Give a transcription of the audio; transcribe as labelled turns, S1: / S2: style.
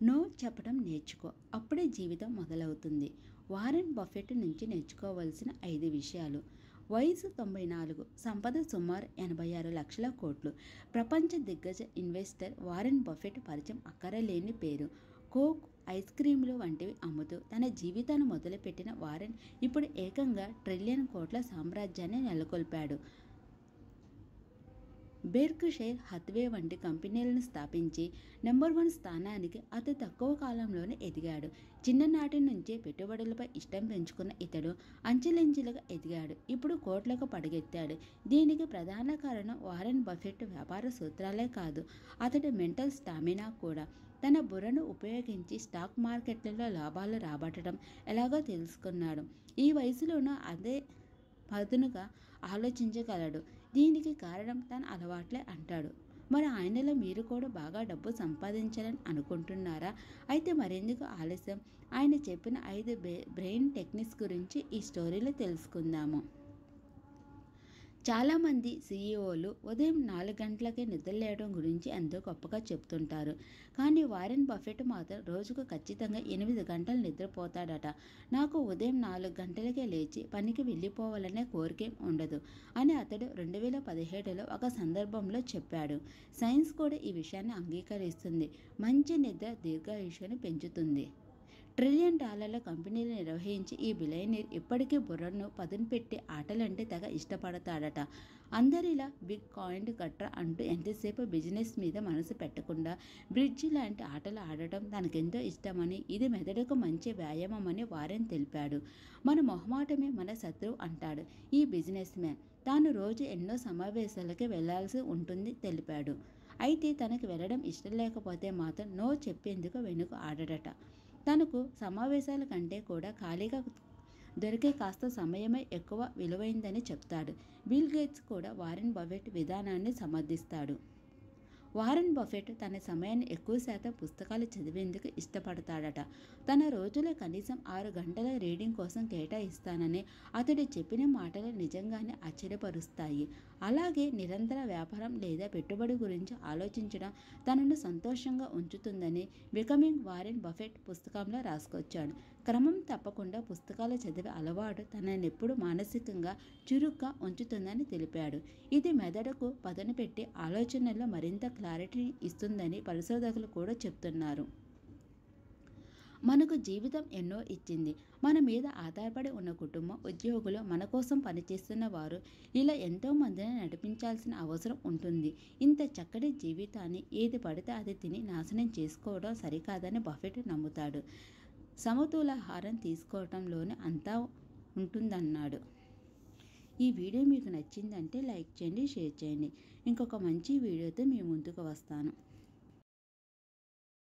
S1: No చెప్పడం నేర్చుకో, అప్పుడే జీవితం మొదలవుతుంది. వారెన్ బఫెట్ నుంచి నేర్చుకోవలసిన 5 విషయాలు. వయసు 94, సంపద సుమారు 86 లక్షల కోట్లు. ప్రపంచ దిగ్గజ ఇన్వెస్టర్ వారెన్ బఫెట్ పరిచయం అక్కరలేని పేరు. కోక్, ఐస్ క్రీములు వంటివి అమ్ముతూ తన జీవితాన్ని మొదలుపెట్టిన వారెన్ ఇప్పుడు ఏకంగా ట్రిలియన్ కోట్ల సామ్రాజ్యాన్ని నెలకొల్పాడు. బెర్క్షైర్ హత్వే వంటి కంపెనీలను స్థాపించి నెంబర్ 1 స్థానానికి అతి తక్కువ కాలంలోనే ఎదిగాడు. చిన్ననాటి నుంచే పెట్టుబడులపై ఇష్టం పెంచుకున్న ఇతడు అంచెలంచెలుగా ఎదిగాడు. ఇప్పుడు కోట్లకు పడగెత్తాడు. దీనికి ప్రధాన కారణం వారెన్ బఫెట్ వ్యాపార సూత్రాలే కాదు, అతడి మెంటల్ స్టామినా కూడా. తన బుర్రను ఉపయోగించి స్టాక్ మార్కెట్లలో లాభాలు రాబట్టడం ఎలాగో తెలుసుకున్నాడు. ఈ వయసులోనూ అదే పదునుగా ఆలోచించగలడు. దీనికి కారణం తన అలవాట్లే అంటాడు. మరి ఆయనలో మీరు కూడా బాగా డబ్బు సంపాదించాలని అనుకుంటున్నారా? అయితే మరెందుకు ఆలస్యం? ఆయన చెప్పిన 5 బ్రెయిన్ టెక్నిక్స్ గురించి ఈ స్టోరీలో తెలుసుకుందాము. చాలామంది సీఈఓలు ఉదయం 4 గంటలకే నిద్రలేయడం గురించి ఎంతో గొప్పగా చెప్తుంటారు. కానీ వారెన్ బఫెట్ మాత్రం రోజుకు ఖచ్చితంగా 8 గంటలు నిద్రపోతాడట. నాకు ఉదయం 4 గంటలకే లేచి పనికి వెళ్ళిపోవాలనే కోరికేం ఉండదు అని అతడు 2017లో ఒక సందర్భంలో చెప్పాడు. సైన్స్ కూడా ఈ విషయాన్ని అంగీకరిస్తుంది. మంచి నిద్ర దీర్ఘాయుష్యుని పెంచుతుంది. $1 ట్రిలియన్ కంపెనీలు నిర్వహించి ఈ బిలియనీర్ ఇప్పటికీ బుర్రను పదును పెట్టి ఆటలంటే తెగ ఇష్టపడతాడట. అందరిలా బిగ్ కాయిన్ కట్ర అంటూ ఎంతసేపు బిజినెస్ మీద మనసు పెట్టకుండా బ్రిడ్జ్ లాంటి ఆటలు ఆడటం తనకెంతో ఇష్టమని, ఇది మెదడుకు మంచి వ్యాయామమని వారెన్ తెలిపాడు. మన మొహమాటమే మన శత్రువు అంటాడు ఈ బిజినెస్ మ్యాన్. తాను రోజు ఎన్నో సమావేశాలకి వెళ్లాల్సి ఉంటుంది తెలిపాడు. అయితే తనకు వెళ్ళడం ఇష్టం లేకపోతే మాత్రం నో చెప్పేందుకు వెనుక ఆడడట. తనకు సమావేశాల కంటే కూడా ఖాళీగా దొరికే కాస్త సమయమే ఎక్కువ విలువైందని చెప్తాడు. బిల్ గేట్స్ కూడా వారెన్ బఫెట్ విధానాన్ని సమర్థిస్తాడు. వారెన్ బఫెట్ తన సమయాన్ని ఎక్కువ శాతం పుస్తకాలు చదివేందుకు ఇష్టపడతాడట. తన రోజులో కనీసం 6 గంటల రీడింగ్ కోసం కేటాయిస్తానని అతడు చెప్పిన మాటలు నిజంగానే ఆశ్చర్యపరుస్తాయి. అలాగే నిరంతర వ్యాపారం లేదా పెట్టుబడి గురించి ఆలోచించడం తనను సంతోషంగా ఉంచుతుందని బికమింగ్ వారెన్ బఫెట్ పుస్తకంలో రాసుకొచ్చాడు. క్రమం తప్పకుండా పుస్తకాలు చదివే అలవాటు తననెప్పుడు మానసికంగా చురుగ్గా ఉంచుతుందని తెలిపాడు. ఇది మెదడుకు పదును పెట్టి ఆలోచనల్లో మరింత క్లారిటీ ఇస్తుందని పరిశోధకులు కూడా చెప్తున్నారు. మనకు జీవితం ఎన్నో ఇచ్చింది. మన మీద ఆధారపడి ఉన్న కుటుంబం, ఉద్యోగులు, మన కోసం పనిచేస్తున్న వారు, ఇలా ఎంతో మందిని నడిపించాల్సిన అవసరం ఉంటుంది. ఇంత చక్కటి జీవితాన్ని ఏది పడితే అది తిని నాశనం చేసుకోవడం సరికాదని బఫెట్ నమ్ముతాడు. సమతులాహారం తీసుకోవటంలోనే అంతా ఉంటుందన్నాడు. ఈ వీడియో మీకు నచ్చిందంటే లైక్ చేయండి, షేర్ చేయండి. ఇంకొక మంచి వీడియోతో మీ ముందుకు వస్తాను.